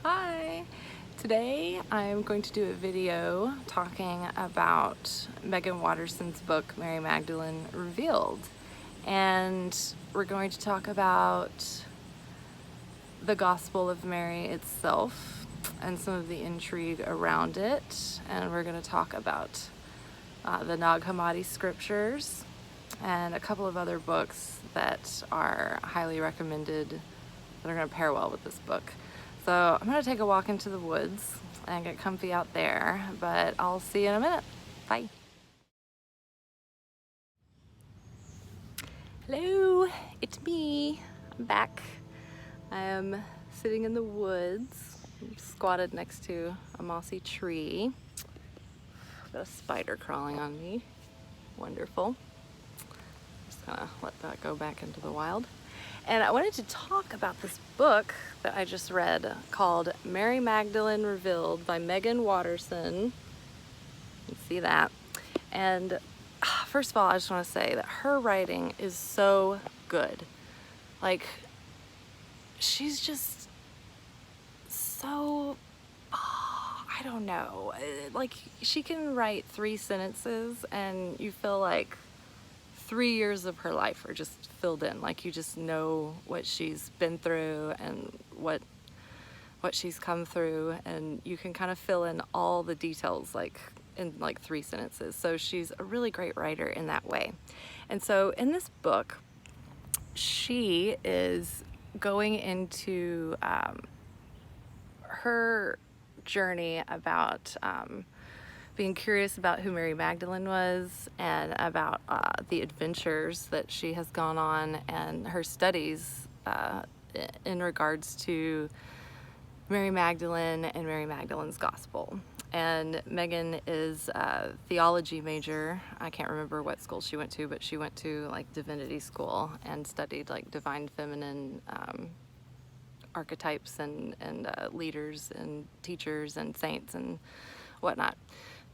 Hi! Today I'm going to do a video talking about Meggan Watterson's book, Mary Magdalene Revealed. And we're going to talk about the Gospel of Mary itself and some of the intrigue around it. And we're going to talk about the NAG Hammadi Scriptures and a couple of other books that are highly recommended that are going to pair well with this book. So I'm going to take a walk into the woods and get comfy out there, but I'll see you in a minute. Bye. Hello, it's me. I'm back. I am sitting in the woods. I'm squatted next to a mossy tree. I've got a spider crawling on me. Wonderful. Just gonna let that go back into the wild. And I wanted to talk about this book that I just read called Mary Magdalene Revealed by Meggan Watterson. You can see that. And first of all, I just want to say that her writing is so good. Like, she's just so, I don't know. Like, she can write 3 sentences and you feel like 3 years of her life are just filled in. Like, you just know what she's been through and what she's come through, and you can kind of fill in all the details like in like 3 sentences. So she's a really great writer in that way. And so in this book, she is going into her journey about being curious about who Mary Magdalene was and about the adventures that she has gone on and her studies in regards to Mary Magdalene and Mary Magdalene's Gospel. And Meggan is a theology major. I can't remember what school she went to, but she went to like divinity school and studied like divine feminine archetypes and leaders and teachers and saints and whatnot.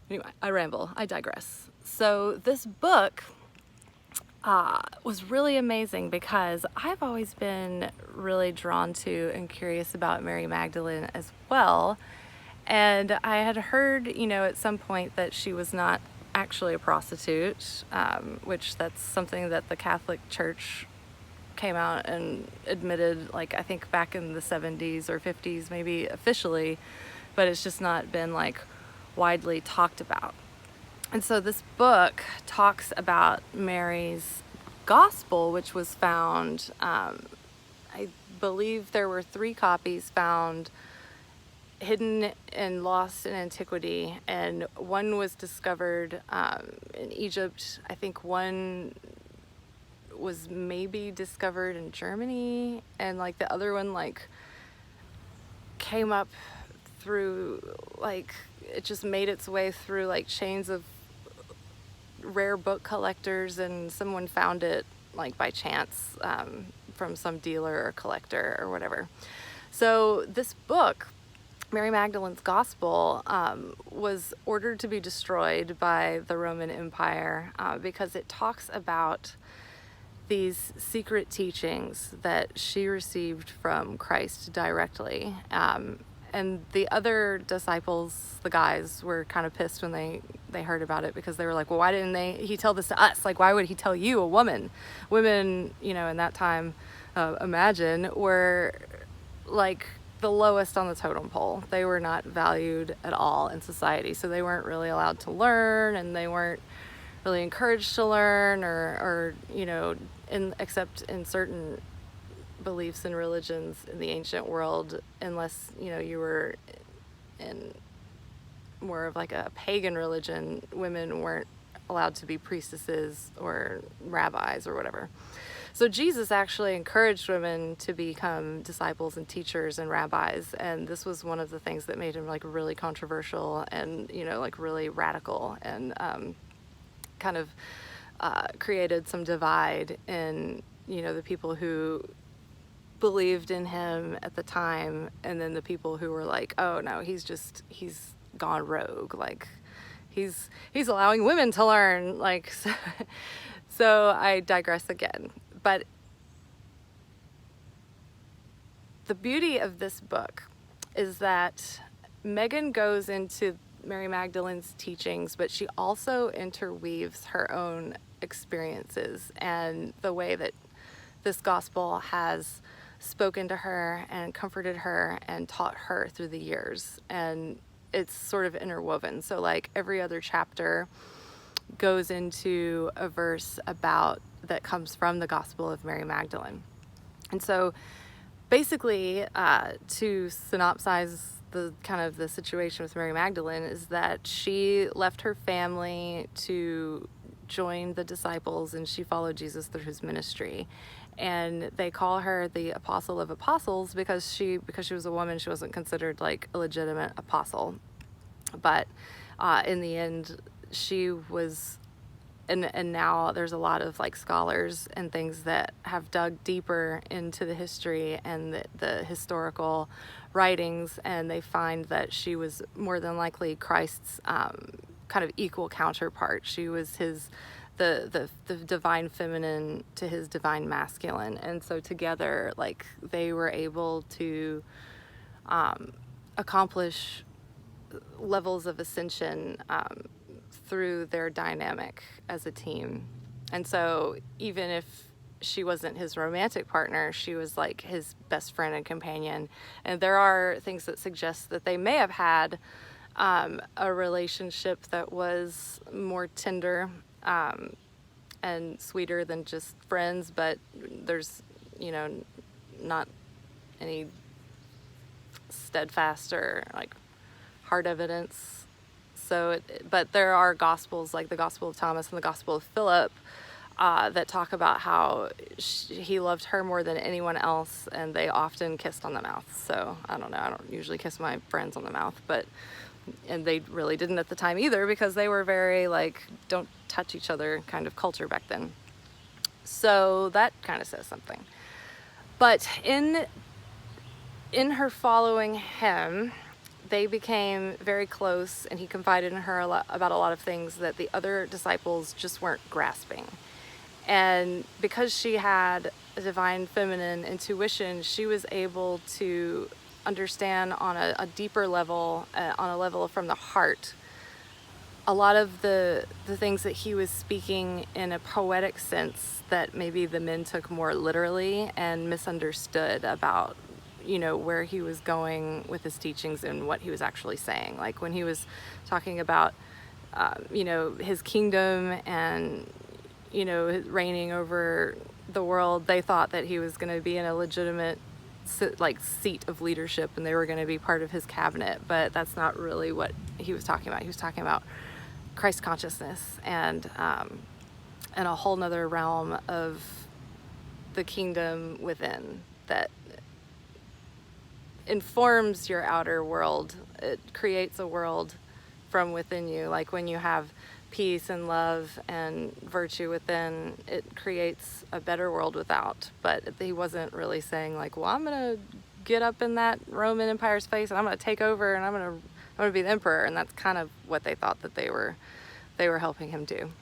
Anyway, I ramble, I digress. So this book was really amazing because I've always been really drawn to and curious about Mary Magdalene as well. And I had heard, at some point that she was not actually a prostitute, which that's something that the Catholic Church came out and admitted, like, I think back in the 70s or 50s, maybe officially, but it's just not been like widely talked about. And so this book talks about Mary's Gospel, which was found, I believe there were 3 copies found hidden and lost in antiquity, and one was discovered in Egypt. I think one was maybe discovered in Germany, and like the other one like came up through, like, it just made its way through like chains of rare book collectors, and someone found it like by chance from some dealer or collector or whatever. So this book, Mary Magdalene's Gospel, was ordered to be destroyed by the Roman Empire because it talks about these secret teachings that she received from Christ directly. And the other disciples, the guys, were kind of pissed when they heard about it, because they were like, well, why didn't he tell this to us? Like, why would he tell you, a woman? Women, in that time, imagine, were like the lowest on the totem pole. They were not valued at all in society. So they weren't really allowed to learn, and they weren't really encouraged to learn or except in certain beliefs and religions in the ancient world, unless you were in more of like a pagan religion, women weren't allowed to be priestesses or rabbis or whatever. So Jesus actually encouraged women to become disciples and teachers and rabbis, and this was one of the things that made him like really controversial and like really radical, and kind of created some divide in the people who believed in him at the time, and then the people who were like, oh no, he's gone rogue, like he's allowing women to learn, like. So I digress again, but the beauty of this book is that Meggan goes into Mary Magdalene's teachings, but she also interweaves her own experiences and the way that this gospel has spoken to her and comforted her and taught her through the years. And it's sort of interwoven. So like every other chapter goes into a verse about that comes from the Gospel of Mary Magdalene. And so basically, to synopsize the kind of the situation with Mary Magdalene, is that she left her family to join the disciples, and she followed Jesus through his ministry. And they call her the Apostle of Apostles because she was a woman. She wasn't considered like a legitimate apostle, but in the end, she was. And now there's a lot of like scholars and things that have dug deeper into the history and the historical writings, and they find that she was more than likely Christ's kind of equal counterpart. She was the divine feminine to his divine masculine, and so together, like, they were able to accomplish levels of ascension through their dynamic as a team. And so even if she wasn't his romantic partner, she was like his best friend and companion. And there are things that suggest that they may have had a relationship that was more tender and sweeter than just friends, but there's, not any steadfast or like hard evidence. So, but there are gospels like the Gospel of Thomas and the Gospel of Philip that talk about how he loved her more than anyone else, and they often kissed on the mouth. So I don't know. I don't usually kiss my friends on the mouth, and they really didn't at the time either, because they were very like don't touch each other kind of culture back then. So that kind of says something. But in her following him, they became very close, and he confided in her about a lot of things that the other disciples just weren't grasping. And because she had a divine feminine intuition, she was able to understand on a deeper level, on a level from the heart, a lot of the things that he was speaking in a poetic sense that maybe the men took more literally and misunderstood about where he was going with his teachings and what he was actually saying. Like when he was talking about, his kingdom and, reigning over the world, they thought that he was going to be in a legitimate seat of leadership, and they were going to be part of his cabinet. But that's not really what he was talking about. He was talking about Christ consciousness and a whole nother realm of the kingdom within that informs your outer world. It creates a world from within you. Like when you have peace and love and virtue within, it creates a better world without. But he wasn't really saying like, well, I'm gonna get up in that Roman Empire's face and I'm gonna take over and I'm gonna be the emperor. And that's kind of what they thought that they were helping him do.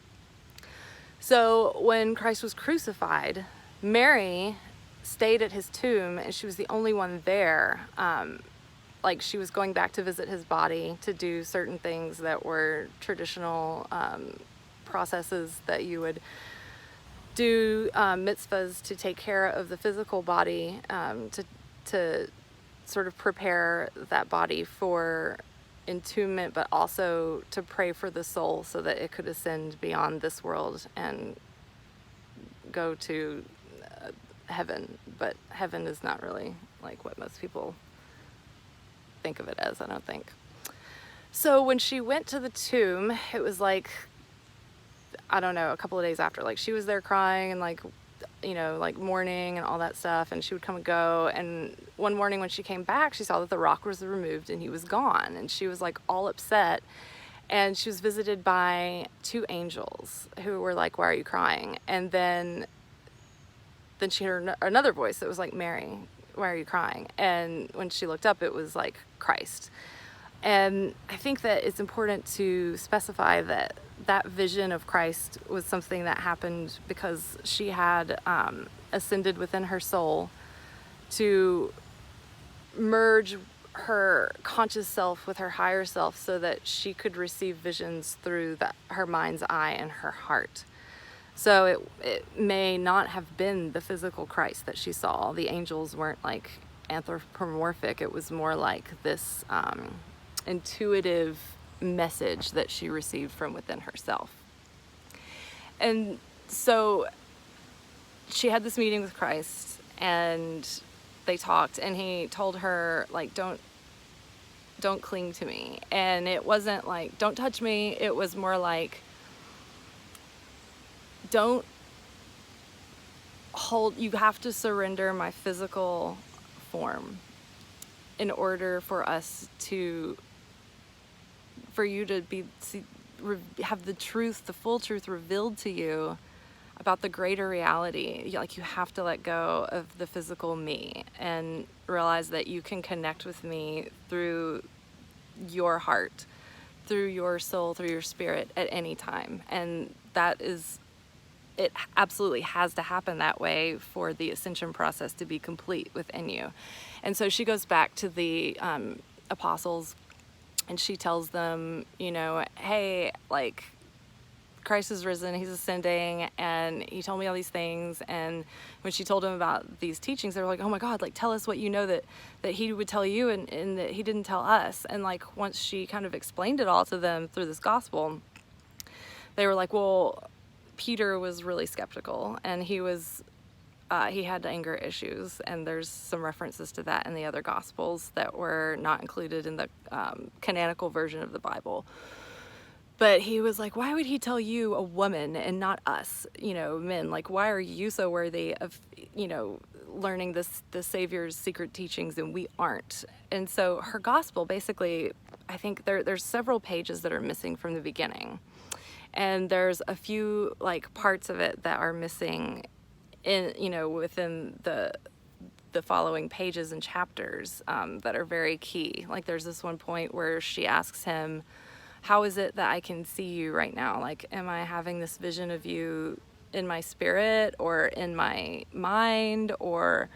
So when Christ was crucified, Mary stayed at his tomb, and she was the only one there. Like she was going back to visit his body to do certain things that were traditional processes that you would do, mitzvahs to take care of the physical body, to sort of prepare that body for entombment, but also to pray for the soul so that it could ascend beyond this world and go to heaven. But heaven is not really like what most people think of it as, I don't think. So when she went to the tomb, it was like, I don't know, a couple of days after, like she was there crying and like, like mourning and all that stuff, and she would come and go. And one morning when she came back, she saw that the rock was removed and he was gone, and she was like all upset. And she was visited by two angels who were like, why are you crying? And then she heard another voice that was like, Mary, why are you crying? And when she looked up, it was like Christ. And I think that it's important to specify that that vision of Christ was something that happened because she had ascended within her soul to merge her conscious self with her higher self so that she could receive visions through her mind's eye and her heart. So it may not have been the physical Christ that she saw. The angels weren't like anthropomorphic. It was more like this intuitive message that she received from within herself. And so she had this meeting with Christ, and they talked, and he told her, like, don't cling to me. And it wasn't like, don't touch me. It was more like, don't hold, you have to surrender my physical form in order for you to have the truth, the full truth revealed to you about the greater reality. Like, you have to let go of the physical me and realize that you can connect with me through your heart, through your soul, through your spirit at any time. And it absolutely has to happen that way for the ascension process to be complete within you. And so she goes back to the apostles, and she tells them, hey, like, Christ is risen, he's ascending, and he told me all these things. And when she told him about these teachings, they were like, oh my God, like, tell us what you know that he would tell you and that he didn't tell us. And like, once she kind of explained it all to them through this gospel, they were like, well, Peter was really skeptical, and he had anger issues, and there's some references to that in the other gospels that were not included in the canonical version of the Bible. But he was like, why would he tell you, a woman, and not us, men? Like, why are you so worthy of, learning the Savior's secret teachings and we aren't? And so her gospel, basically, I think there's several pages that are missing from the beginning. And there's a few, like, parts of it that are missing within the following pages and chapters that are very key. Like, there's this one point where she asks him, how is it that I can see you right now? Like, am I having this vision of you in my spirit or in my mind, or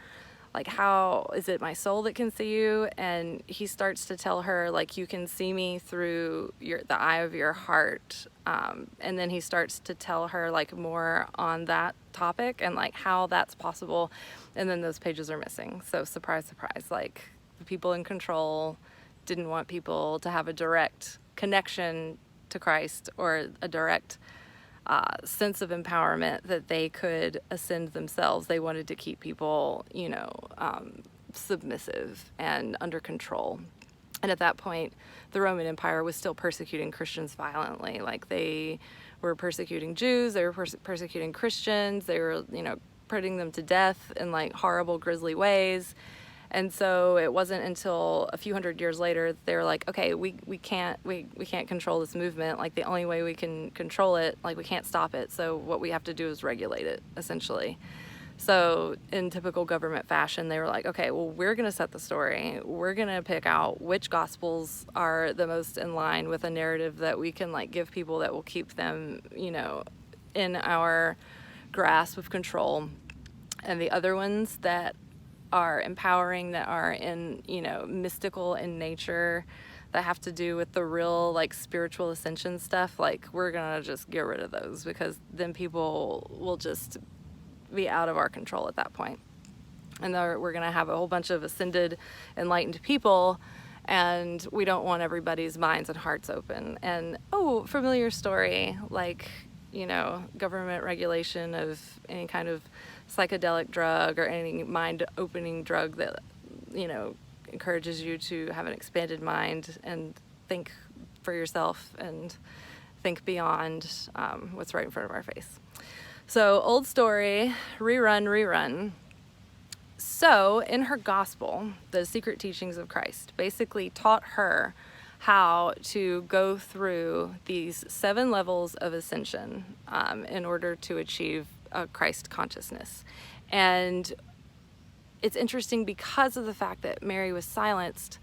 like, how is it my soul that can see you? And he starts to tell her, like, you can see me through the eye of your heart. And then he starts to tell her, like, more on that topic and like how that's possible. And then those pages are missing. So surprise, surprise, like, the people in control didn't want people to have a direct connection to Christ or a direct sense of empowerment that they could ascend themselves. They wanted to keep people, submissive and under control. And at that point, the Roman Empire was still persecuting Christians violently. Like, they were persecuting Jews, they were persecuting Christians, they were, putting them to death in like horrible, grisly ways. And so it wasn't until a few hundred years later they were like, okay, we can't control this movement. Like, the only way we can control it, like, we can't stop it. So what we have to do is regulate it, essentially. So in typical government fashion, they were like, okay, well, we're going to set the story. We're going to pick out which gospels are the most in line with a narrative that we can, like, give people that will keep them, in our grasp of control. And the other ones that are empowering, that are in, mystical in nature, that have to do with the real, like, spiritual ascension stuff, like, we're gonna just get rid of those, because then people will just be out of our control at that point. And we're gonna have a whole bunch of ascended, enlightened people, and we don't want everybody's minds and hearts open. And, familiar story, like, government regulation of any kind of psychedelic drug or any mind-opening drug that, encourages you to have an expanded mind and think for yourself and think beyond what's right in front of our face. So, old story, rerun. So, in her gospel, the secret teachings of Christ basically taught her how to go through these 7 levels of ascension in order to achieve a Christ consciousness. And it's interesting because of the fact that Mary was silenced,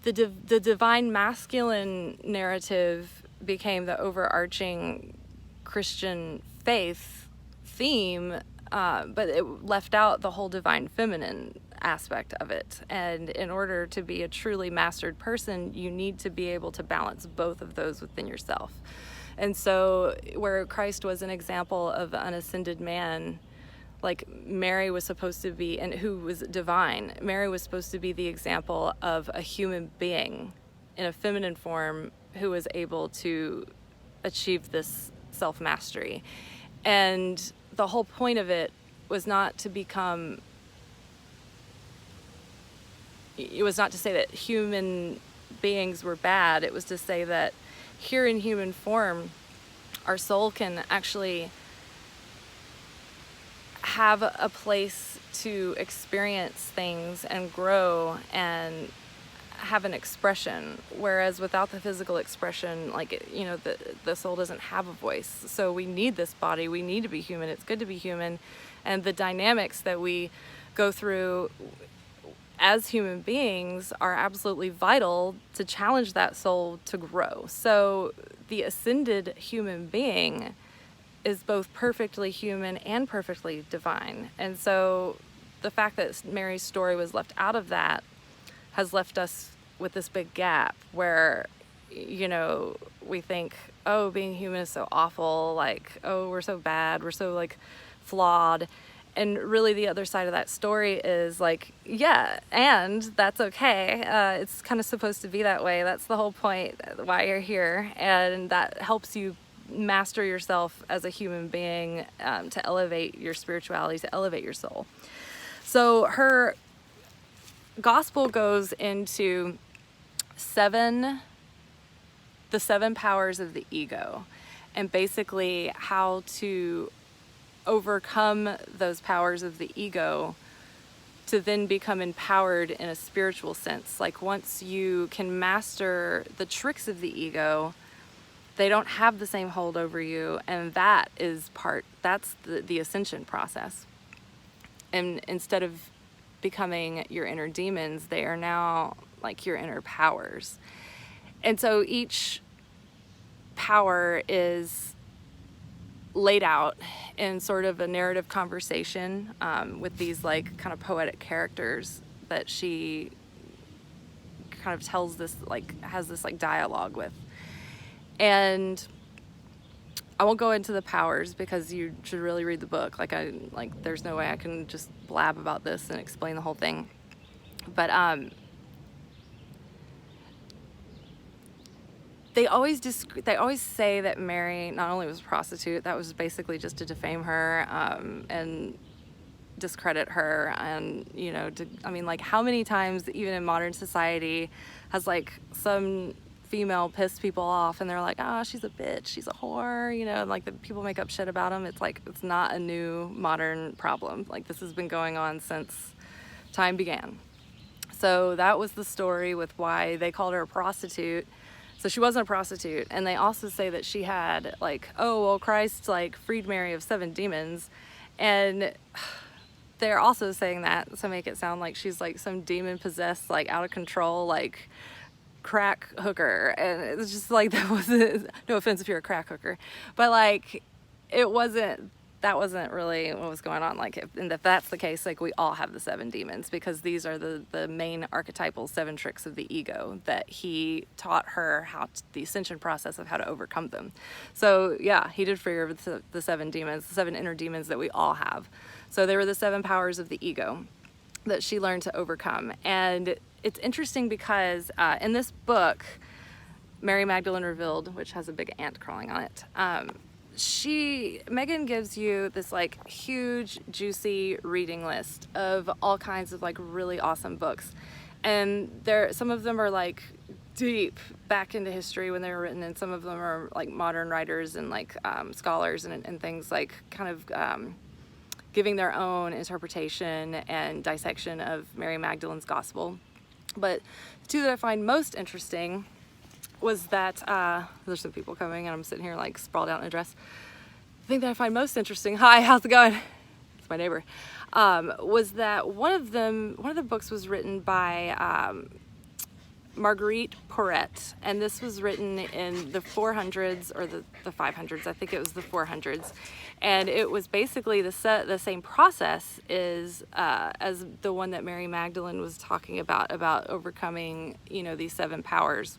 the divine masculine narrative became the overarching Christian faith theme, but it left out the whole divine feminine aspect of it. And in order to be a truly mastered person, you need to be able to balance both of those within yourself. And so where Christ was an example of an ascended man, like Mary was supposed to be, and who was divine, Mary was supposed to be the example of a human being in a feminine form who was able to achieve this self-mastery. And the whole point of it was not to become, it was not to say that human beings were bad. It was to say that here in human form, our soul can actually have a place to experience things and grow and have an expression, whereas without the physical expression, like, you know, the soul doesn't have a voice. So we need this body, we need to be human, it's good to be human, and the dynamics that we go through as human beings are absolutely vital to challenge that soul to grow. So the ascended human being is both perfectly human and perfectly divine. And so the fact that Mary's story was left out of that has left us with this big gap where, you know, we think, oh, being human is so awful, like, oh, we're so bad, we're so like flawed. And really the other side of that story is like, yeah, and that's okay. It's kind of supposed to be that way. That's the whole point, why you're here. And that helps you master yourself as a human being, to elevate your spirituality, to elevate your soul. So her gospel goes into the seven powers of the ego, and basically how to overcome those powers of the ego to then become empowered in a spiritual sense. Like once you can master the tricks of the ego, they don't have the same hold over you, and that's the ascension process. And instead of becoming your inner demons, they are now like your inner powers. And so each power is laid out in sort of a narrative conversation with these like kind of poetic characters that she kind of tells this, like has this like dialogue with. And I won't go into the powers because you should really read the book. Like there's no way I can just blab about this and explain the whole thing. But they always say that Mary not only was a prostitute, that was basically just to defame her and discredit her, and you know, like how many times even in modern society has like some female pissed people off and they're like, oh, she's a bitch, she's a whore, you know, and like the people make up shit about them. It's like, it's not a new modern problem. Like this has been going on since time began. So that was the story with why they called her a prostitute. So she wasn't a prostitute. And they also say that she had like, oh, well, Christ like freed Mary of 7 demons. And they're also saying that to make it sound like she's like some demon possessed, like out of control, like crack hooker. And it's just like, that wasn't, no offense if you're a crack hooker, but like that wasn't really what was going on. Like if that's the case, like we all have the 7 demons, because these are the main archetypal 7 tricks of the ego that he taught her the ascension process of how to overcome them. So yeah, he did free her of the 7 demons, the 7 inner demons that we all have. So they were the 7 powers of the ego that she learned to overcome. And it's interesting because in this book, Mary Magdalene Revealed, which has a big ant crawling on it, Meggan gives you this like huge, juicy reading list of all kinds of like really awesome books. And some of them are like deep back into history when they were written, and some of them are like modern writers and like scholars and things, like kind of giving their own interpretation and dissection of Mary Magdalene's gospel. But the 2 that I find most interesting was that, there's some people coming and I'm sitting here like sprawled out in a dress. The thing that I find most interesting, hi, how's it going? It's my neighbor. Was that one of the books was written by Marguerite Porete, and this was written in the 400s or the 500s. I think it was the 400s, and it was basically the same process as the one that Mary Magdalene was talking about overcoming, you know, these 7 powers,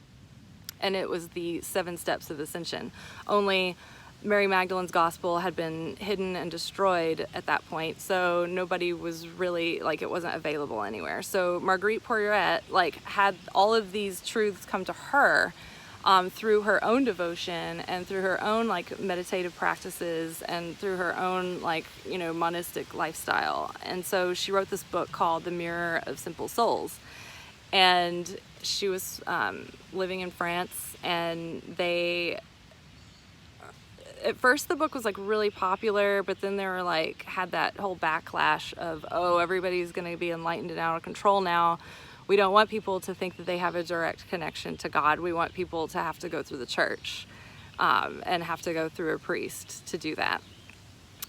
and it was the 7 steps of ascension. Only Mary Magdalene's gospel had been hidden and destroyed at that point, so nobody was really, like, it wasn't available anywhere. So Marguerite Porete, like, had all of these truths come to her through her own devotion and through her own, like, meditative practices and through her own, like, you know, monistic lifestyle. And so she wrote this book called The Mirror of Simple Souls. And she was living in France, and at first the book was, like, really popular, but then they were, like, had that whole backlash of, oh, everybody's going to be enlightened and out of control now. We don't want people to think that they have a direct connection to God. We want people to have to go through the church and have to go through a priest to do that,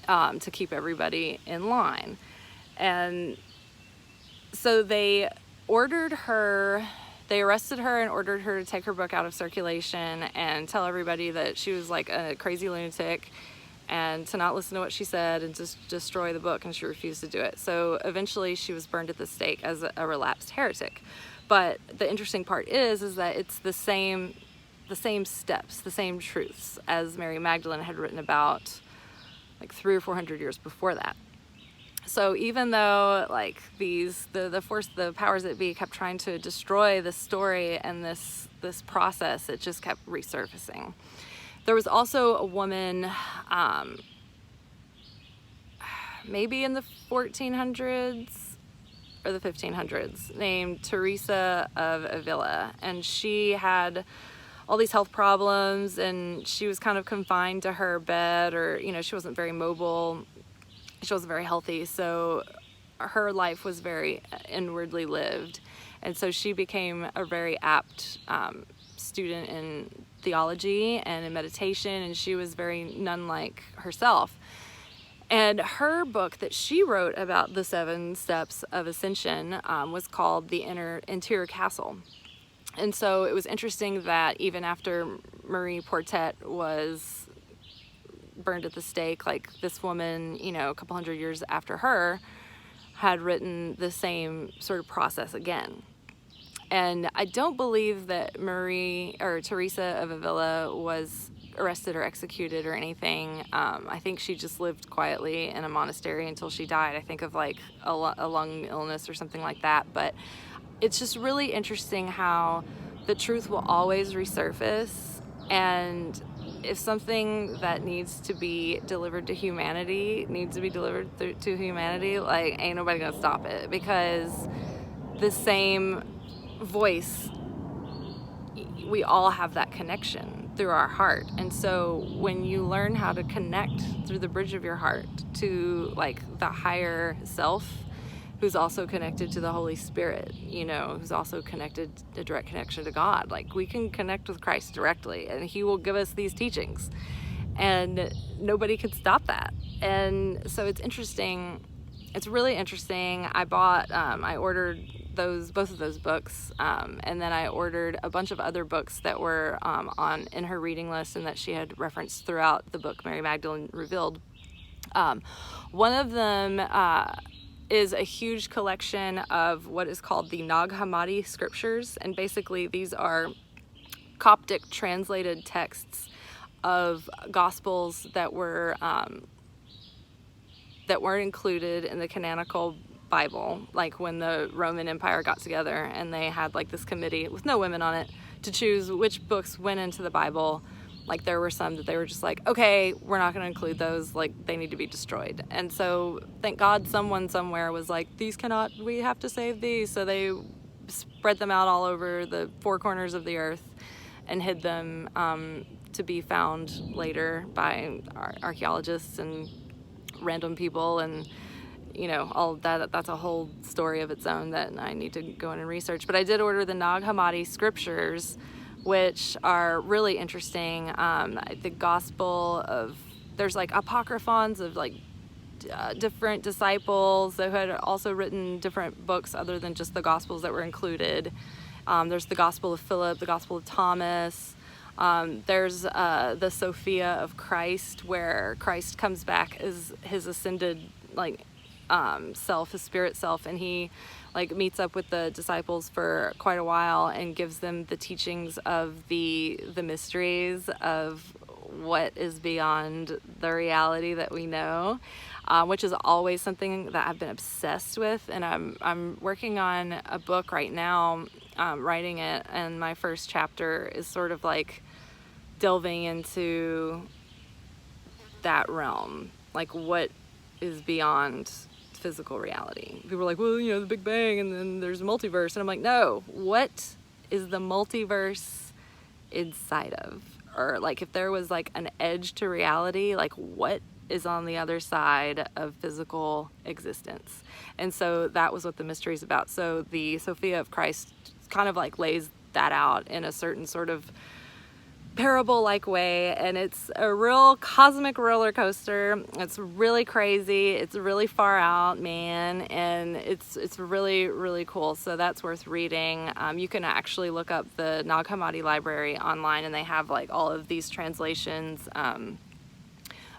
to keep everybody in line. And so they arrested her and ordered her to take her book out of circulation and tell everybody that she was, like, a crazy lunatic and to not listen to what she said and just destroy the book, and she refused to do it. So eventually she was burned at the stake as a relapsed heretic. But the interesting part is that it's the same steps, the same truths as Mary Magdalene had written about, like, 300 or 400 years before that. So even though, like, the powers that be kept trying to destroy this story and this process, it just kept resurfacing. There was also a woman, maybe in the 1400s or the 1500s, named Teresa of Avila, and she had all these health problems, and she was kind of confined to her bed, or, you know, she wasn't very mobile. She wasn't very healthy, so her life was very inwardly lived. And so she became a very apt student in theology and in meditation, and she was very nun-like herself. And her book that she wrote about the 7 steps of ascension was called The Interior Castle. And so it was interesting that even after Marie Porete was burned at the stake, like, this woman, you know, a couple hundred years after her, had written the same sort of process again. And I don't believe that Teresa of Avila was arrested or executed or anything. I think she just lived quietly in a monastery until she died. I think of, like, a lung illness or something like that. But it's just really interesting how the truth will always resurface, and if something that needs to be delivered to humanity needs to be delivered to humanity, like, ain't nobody gonna stop it, because the same voice, we all have that connection through our heart. And so when you learn how to connect through the bridge of your heart to, like, the higher self, who's also connected to the Holy Spirit, you know, who's also connected, a direct connection to God. Like, we can connect with Christ directly, and He will give us these teachings, and nobody could stop that. And so it's interesting. It's really interesting. I ordered both of those books, and then I ordered a bunch of other books that were in her reading list and that she had referenced throughout the book Mary Magdalene Revealed. One of them is a huge collection of what is called the NAG Hammadi Scriptures, and basically these are Coptic translated texts of gospels that weren't included in the canonical Bible, like when the Roman Empire got together and they had, like, this committee with no women on it to choose which books went into the Bible. Like, there were some that they were just like, okay, we're not going to include those, like, they need to be destroyed. And so thank God someone somewhere was like, we have to save these. So they spread them out all over the 4 corners of the earth and hid them to be found later by archaeologists and random people, and, you know, all that. That's a whole story of its own that I need to go in and research. But I did order the NAG Hammadi Scriptures, which are really interesting. The gospel of, there's, like, apocryphons of, like, different disciples that had also written different books other than just the gospels that were included. There's the Gospel of Philip, the Gospel of Thomas. There's the Sophia of Christ, where Christ comes back as his ascended self, his spirit self, and he meets up with the disciples for quite a while and gives them the teachings of the mysteries of what is beyond the reality that we know, which is always something that I've been obsessed with. And I'm working on a book right now, writing it, and my first chapter is sort of delving into that realm, what is beyond physical reality. People are like, well, the Big Bang, and then there's a multiverse, and I'm like, no, what is the multiverse inside of? Or if there was an edge to reality, what is on the other side of physical existence? And so that was what the mystery is about. So the Sophia of Christ kind of lays that out in a certain sort of parable-like way, and it's a real cosmic roller coaster. It's really crazy. It's really far out, man, and it's really, really cool. So that's worth reading. You can actually look up the NAG Hammadi library online, and they have all of these translations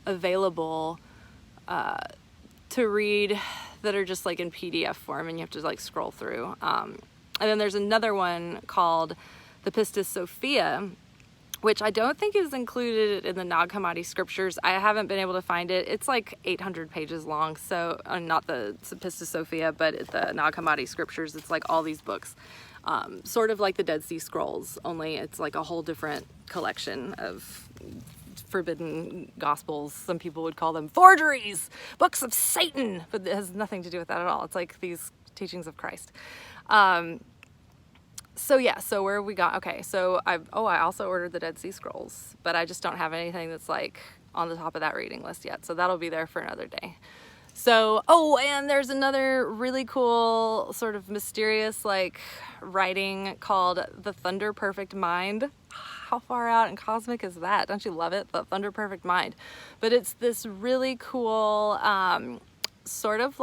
available to read that are just in PDF form, and you have to scroll through. And then there's another one called the Pistis Sophia, which I don't think is included in the NAG Hammadi Scriptures. I haven't been able to find it. It's 800 pages long, so not the Pistis Sophia, but the NAG Hammadi Scriptures. It's all these books, sort of like the Dead Sea Scrolls, only it's a whole different collection of forbidden gospels. Some people would call them forgeries, books of Satan, but it has nothing to do with that at all. It's these teachings of Christ. So yeah, so where we got, okay, so I also ordered the Dead Sea Scrolls, but I just don't have anything that's on the top of that reading list yet, so that'll be there for another day. So, and there's another really cool sort of mysterious writing called The Thunder Perfect Mind. How far out and cosmic is that? Don't you love it? The Thunder Perfect Mind. But it's this really cool sort of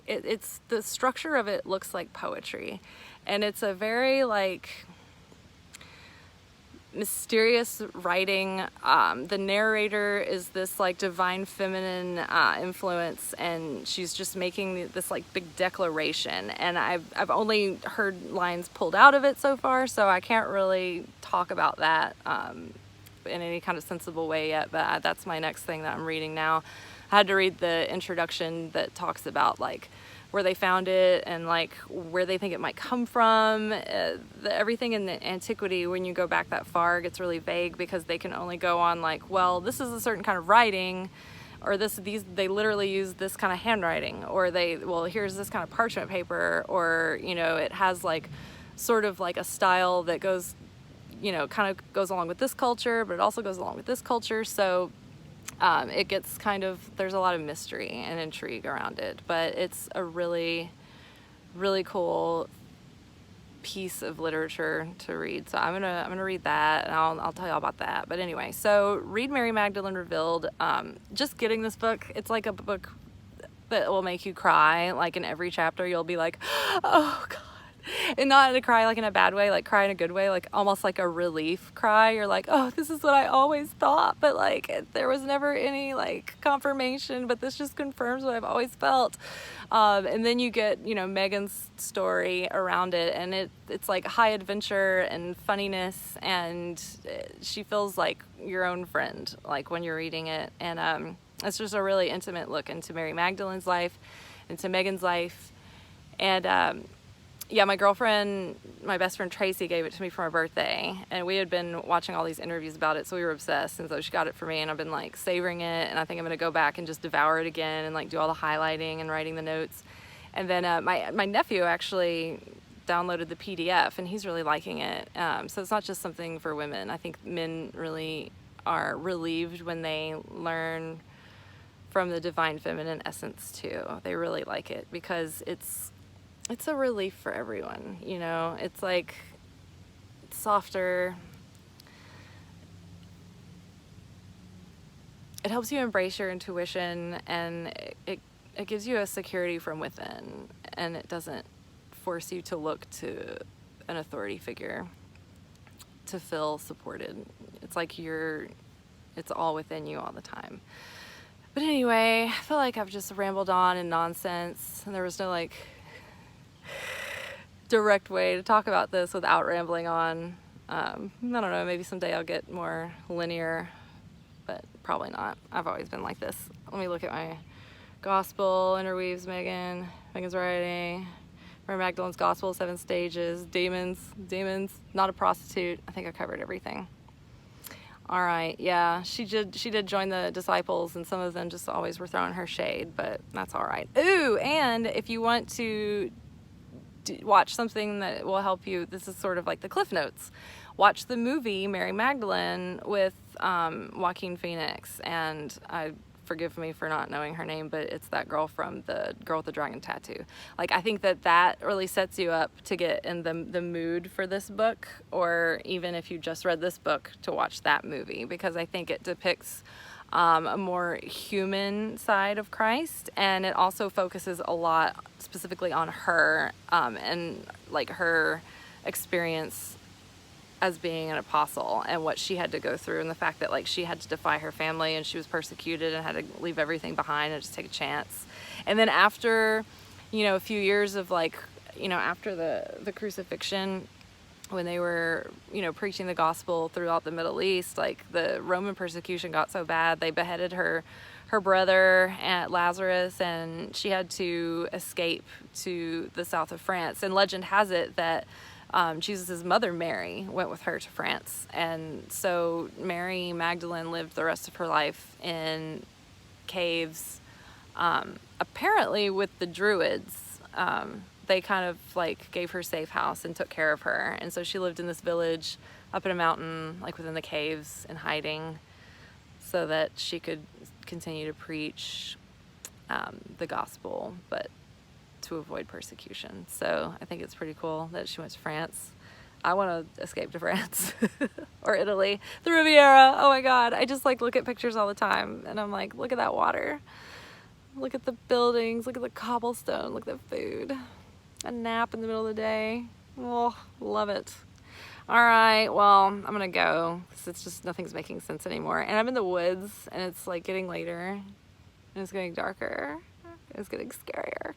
it's the structure of it looks like poetry. And it's a very mysterious writing. The narrator is this divine feminine influence, and she's just making this big declaration. And I've only heard lines pulled out of it so far, so I can't really talk about that in any kind of sensible way yet. But that's my next thing that I'm reading now. I had to read the introduction that talks about where they found it and where they think it might come from. Everything in the antiquity, when you go back that far, gets really vague because they can only go on well, this is a certain kind of writing, or they literally use this kind of handwriting, or here's this kind of parchment paper, or it has sort of a style that goes kind of goes along with this culture, but it also goes along with this culture. So it gets there's a lot of mystery and intrigue around it, but it's a really, really cool piece of literature to read. So I'm gonna read that, and I'll tell you all about that. But anyway, so read Mary Magdalene Revealed. Just getting this book, it's a book that will make you cry. In every chapter, you'll be oh God. And not to cry in a bad way, cry in a good way, almost a relief cry. You're oh, this is what I always thought, but there was never any confirmation, but this just confirms what I've always felt. And then you get Meggan's story around it, and it's high adventure and funniness, and she feels like your own friend when you're reading it. And it's just a really intimate look into Mary Magdalene's life, into Meggan's life. And yeah, my best friend Tracy gave it to me for my birthday, and we had been watching all these interviews about it, so we were obsessed, and so she got it for me, and I've been savoring it, and I think I'm gonna go back and just devour it again and do all the highlighting and writing the notes. And then my nephew actually downloaded the PDF, and he's really liking it. So it's not just something for women. I think men really are relieved when they learn from the divine feminine essence too. They really like it because it's a relief for everyone, It's it's softer. It helps you embrace your intuition, and it gives you a security from within, and it doesn't force you to look to an authority figure to feel supported. It's like it's all within you all the time. But anyway, I feel like I've just rambled on in nonsense, and there was no like direct way to talk about this without rambling on. I don't know, maybe someday I'll get more linear, but probably not. I've always been like this. Let me look at my gospel, interweaves Meggan's writing, Mary Magdalene's gospel, 7 stages, demons, not a prostitute. I think I covered everything. All right, yeah, she did join the disciples, and some of them just always were throwing her shade, but that's all right. Ooh, and if you want to watch something that will help you, this is sort of like the Cliff Notes. Watch the movie Mary Magdalene with Joaquin Phoenix, and forgive me for not knowing her name, but it's that girl from the Girl with the Dragon Tattoo. Like, I think that really sets you up to get in the mood for this book, or even if you just read this book, to watch that movie, because I think it depicts a more human side of Christ, and it also focuses a lot specifically on her and like her experience as being an apostle and what she had to go through, and the fact that like she had to defy her family and she was persecuted and had to leave everything behind and just take a chance. And then after, a few years of like, after the crucifixion, when they were, preaching the gospel throughout the Middle East, like the Roman persecution got so bad, they beheaded her brother, Lazarus, and she had to escape to the south of France. And legend has it that Jesus' mother, Mary, went with her to France. And so Mary Magdalene lived the rest of her life in caves, apparently with the Druids. They kind of like gave her safe house and took care of her. And so she lived in this village up in a mountain, like within the caves, in hiding, so that she could continue to preach the gospel, but to avoid persecution. So I think it's pretty cool that she went to France. I want to escape to France or Italy, the Riviera. Oh my God. I just like look at pictures all the time, and I'm like, look at that water. Look at the buildings. Look at the cobblestone. Look at the food. A nap in the middle of the day. Oh, love it. All right, well, I'm gonna go, because it's just, nothing's making sense anymore. And I'm in the woods, and it's like getting later, and it's getting darker, and it's getting scarier.